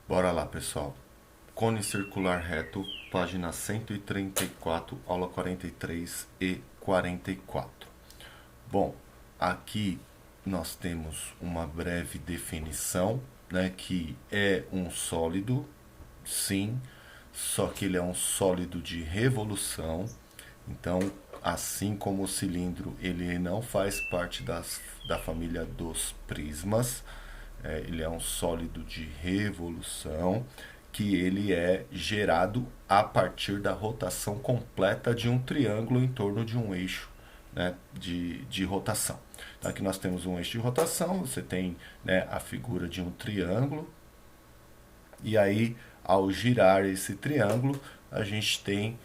Bora lá, pessoal. Cone circular reto, página 134, aula 43 e 44. Bom, aqui nós temos uma breve definição, né, que é um sólido, sim, só que ele é um sólido de revolução. Então, assim como o cilindro, ele não faz parte da família dos prismas. Ele é um sólido de revolução que ele é gerado a partir da rotação completa de um triângulo em torno de um eixo, né, de rotação. Então aqui nós temos um eixo de rotação, você tem, né, a figura de um triângulo, e aí ao girar esse triângulo a gente tem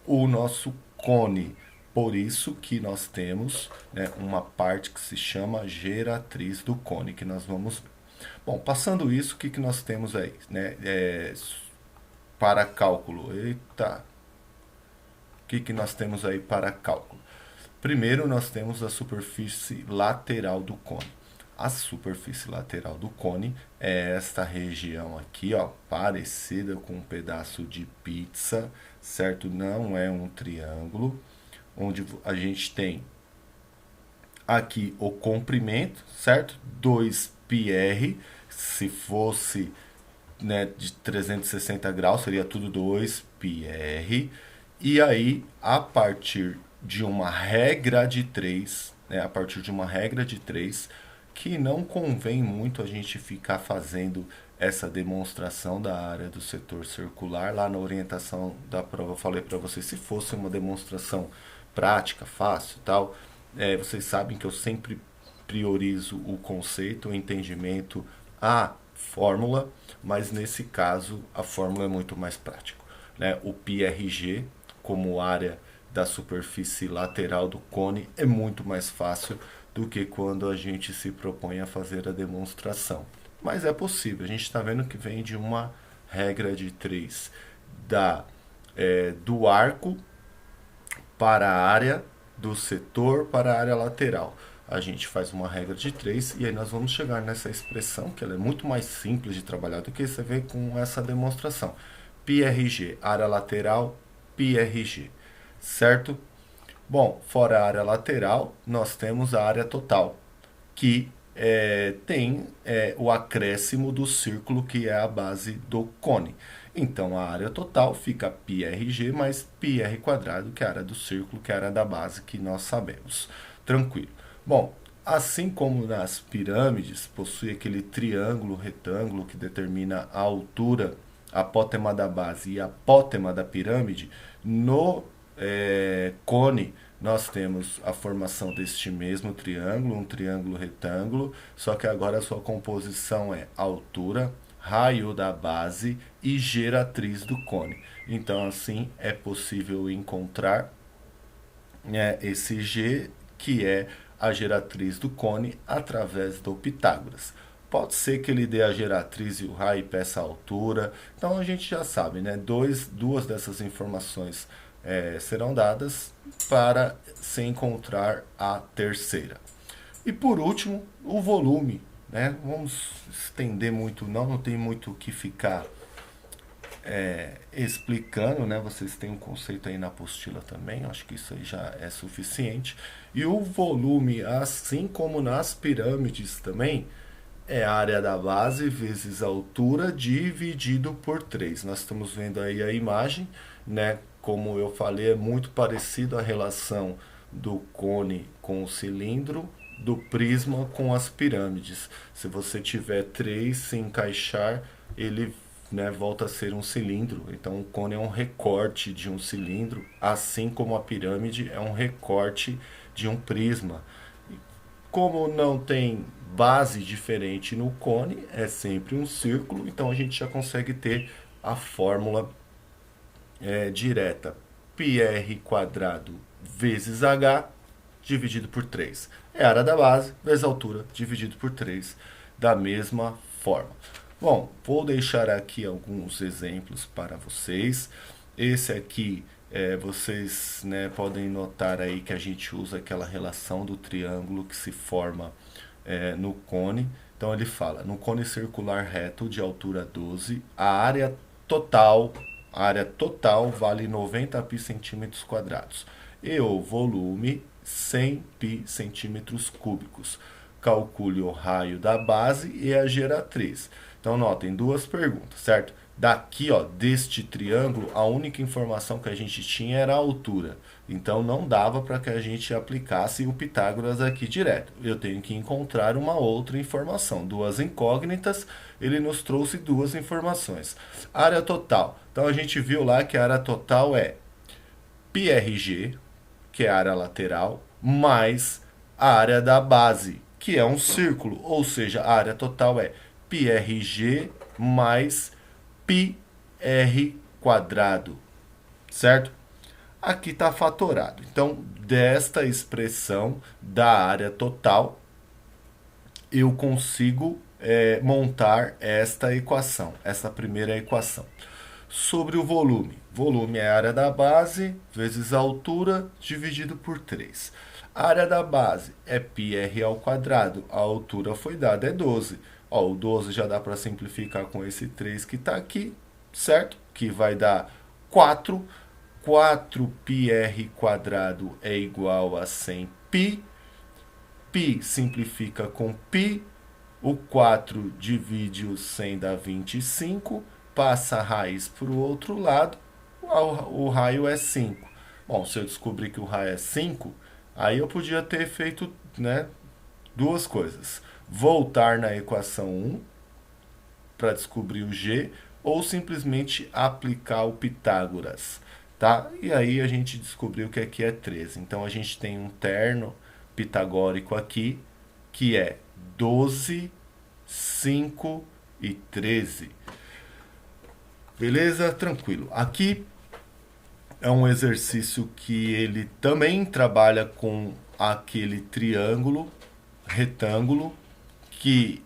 o nosso cone. Por isso que nós temos, né, uma parte que se chama geratriz do cone, que nós vamos ver. Bom, passando isso, o que nós temos aí? Né? Para cálculo. Eita! O que nós temos aí para cálculo? Primeiro, nós temos a superfície lateral do cone. A superfície lateral do cone é esta região aqui, ó, parecida com um pedaço de pizza, certo? Não é um triângulo, onde a gente tem aqui o comprimento, certo? 2πr, se fosse, né, de 360 graus, seria tudo 2πr. E aí, a partir de uma regra de 3, né, a partir de uma regra de 3, que não convém muito a gente ficar fazendo essa demonstração da área do setor circular. Lá na orientação da prova eu falei para vocês, se fosse uma demonstração prática, fácil e tal, vocês sabem que eu sempre priorizo o conceito, o entendimento, a fórmula, mas nesse caso a fórmula é muito mais prática, né? O πRG, como área da superfície lateral do cone, é muito mais fácil do que quando a gente se propõe a fazer a demonstração. Mas é possível, a gente está vendo que vem de uma regra de 3 do arco para a área do setor para a área lateral. A gente faz uma regra de 3 e aí nós vamos chegar nessa expressão, que ela é muito mais simples de trabalhar do que você vê com essa demonstração. πRG, área lateral, πRG, certo? Bom, fora a área lateral, nós temos a área total, que tem o acréscimo do círculo, que é a base do cone. Então a área total fica πRG mais πr quadrado, que é a área do círculo, que é a área da base, que nós sabemos. Tranquilo. Bom, assim como nas pirâmides, possui aquele triângulo retângulo que determina a altura, a apótema da base e a apótema da pirâmide, no cone nós temos a formação deste mesmo triângulo, um triângulo retângulo, só que agora a sua composição é altura, raio da base e geratriz do cone. Então assim é possível encontrar, né, esse G, que é a geratriz do cone, através do Pitágoras. Pode ser que ele dê a geratriz e o raio e peça a altura. Então a gente já sabe, né? Duas dessas informações serão dadas para se encontrar a terceira. E por último, o volume. Né? Vamos estender muito, não tem muito o que ficar explicando, né? Vocês têm um conceito aí na apostila também, acho que isso aí já é suficiente. E o volume, assim como nas pirâmides também, é a área da base vezes a altura dividido por 3. Nós estamos vendo aí a imagem, né? Como eu falei, é muito parecido a relação do cone com o cilindro, do prisma com as pirâmides. Se você tiver 3 se encaixar, ele, né, volta a ser um cilindro. Então o cone é um recorte de um cilindro, assim como a pirâmide é um recorte de um prisma. Como não tem base diferente no cone, é sempre um círculo, então a gente já consegue ter a fórmula direta. πr quadrado vezes h dividido por 3. É a área da base vezes a altura dividido por 3, da mesma forma. Bom, vou deixar aqui alguns exemplos para vocês. Esse aqui, vocês, né, podem notar aí que a gente usa aquela relação do triângulo que se forma no cone, Então ele fala, no cone circular reto de altura 12, a área total vale 90 pi centímetros quadrados e o volume 100 pi centímetros cúbicos. Calcule o raio da base e a geratriz. Então notem duas perguntas, certo? Daqui, ó, deste triângulo, a única informação que a gente tinha era a altura. Então não dava para que a gente aplicasse o Pitágoras aqui direto. Eu tenho que encontrar uma outra informação. Duas incógnitas, ele nos trouxe duas informações. Área total. Então a gente viu lá que a área total é πRG, que é a área lateral, mais a área da base, que é um círculo. Ou seja, a área total é πRG mais πr quadrado, certo? Aqui está fatorado. Então, desta expressão da área total, eu consigo montar esta equação, essa primeira equação. Sobre o volume. Volume é a área da base vezes a altura dividido por 3. A área da base é πr ao quadrado. A altura foi dada, é 12. Ó, o 12 já dá para simplificar com esse 3 que está aqui, certo? Que vai dar 4. 4πr quadrado é igual a 100π. Π simplifica com π. O 4 divide o 100 dá 25. Passa a raiz para o outro lado. O raio é 5. Bom, se eu descobrir que o raio é 5, aí eu podia ter feito, né, duas coisas. Voltar na equação 1 para descobrir o G, ou simplesmente aplicar o Pitágoras, tá? E aí a gente descobriu que aqui é 13. Então a gente tem um terno pitagórico aqui, que é 12, 5 e 13. Beleza? Tranquilo. Aqui é um exercício que ele também trabalha com aquele triângulo, retângulo, que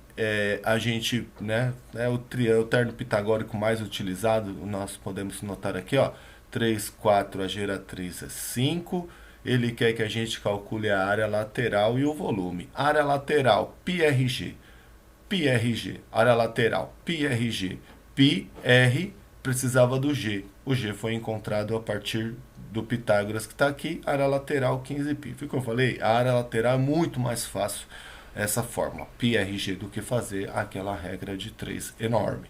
a gente, né, é o terno pitagórico mais utilizado. Nós podemos notar aqui, ó, 3, 4, a geratriz é 5. Ele quer que a gente calcule a área lateral e o volume. Área lateral, πRG. πRG, área lateral, πRG. πr precisava do G. O G foi encontrado a partir do Pitágoras que está aqui, área lateral 15π. Foi o que eu falei, a área lateral é muito mais fácil essa fórmula, πRG, do que fazer aquela regra de 3 enorme.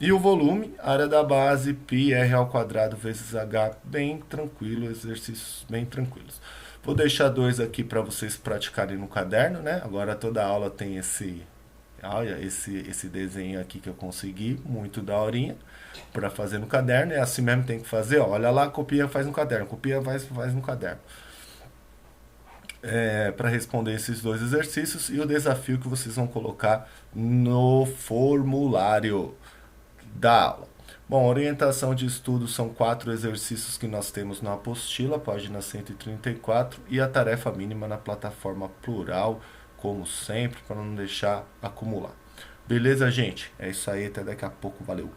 E o volume, área da base, πr ao quadrado vezes h, bem tranquilo, exercícios bem tranquilos. Vou deixar dois aqui para vocês praticarem no caderno, né? Agora toda aula tem olha, esse desenho aqui que eu consegui, muito daorinha, para fazer no caderno. É assim mesmo, tem que fazer, ó, olha lá, copia, faz no caderno, copia, faz no caderno. Para responder esses dois exercícios e o desafio que vocês vão colocar no formulário da aula. Bom, orientação de estudo são 4 exercícios que nós temos na apostila, página 134, e a tarefa mínima na plataforma Plural, como sempre, para não deixar acumular. Beleza, gente? É isso aí, até daqui a pouco, valeu!